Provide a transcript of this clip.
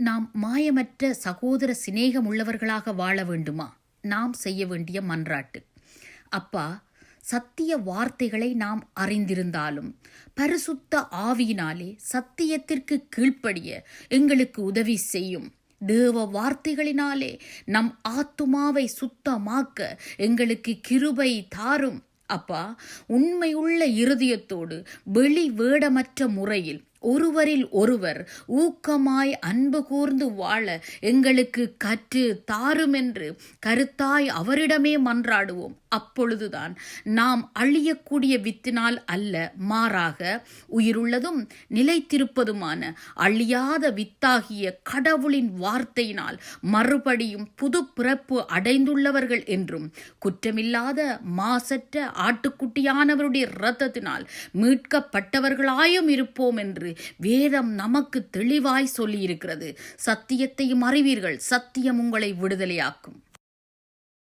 நாம் மாயமற்ற சகோதர சிநேகம் உள்ளவர்களாக வாழ வேண்டுமா? நாம் செய்ய வேண்டிய மன்றாட்டு. அப்பா, சத்திய வார்த்தைகளை நாம் அறிந்திருந்தாலும் பரிசுத்த ஆவியினாலே சத்தியத்திற்கு கீழ்ப்படிய எங்களுக்கு உதவி செய்யும். தேவ வார்த்தைகளினாலே நம் ஆத்துமாவை சுத்தமாக்க எங்களுக்கு கிருபை தாரும். அப்பா, உண்மையுள்ள இருதயத்தோடு வெளி வேடமற்ற முறையில் ஒருவரில் ஒருவர் ஊக்கமாய் அன்பு கூர்ந்து வாழ எங்களுக்கு கற்று தாரும் என்று கருத்தாய் அவரிடமே மன்றாடுவோம். அப்பொழுதுதான் நாம் அழியக்கூடிய வித்தினால் அல்ல, மாறாக உயிருள்ளதும் நிலைத்திருப்பதுமான அழியாத வித்தாகிய கடவுளின் வார்த்தையினால் மறுபடியும் புது பிறப்பு அடைந்துள்ளவர்கள் என்றும், குற்றமில்லாத மாசற்ற ஆட்டுக்குட்டியானவருடைய இரத்தத்தினால் மீட்கப்பட்டவர்களாயும் இருப்போம் என்று வேதம் நமக்கு தெளிவாய் சொல்லியிருக்கிறது. சத்தியத்தையும் அறிவீர்கள், சத்தியம் உங்களை விடுதலையாக்கும்.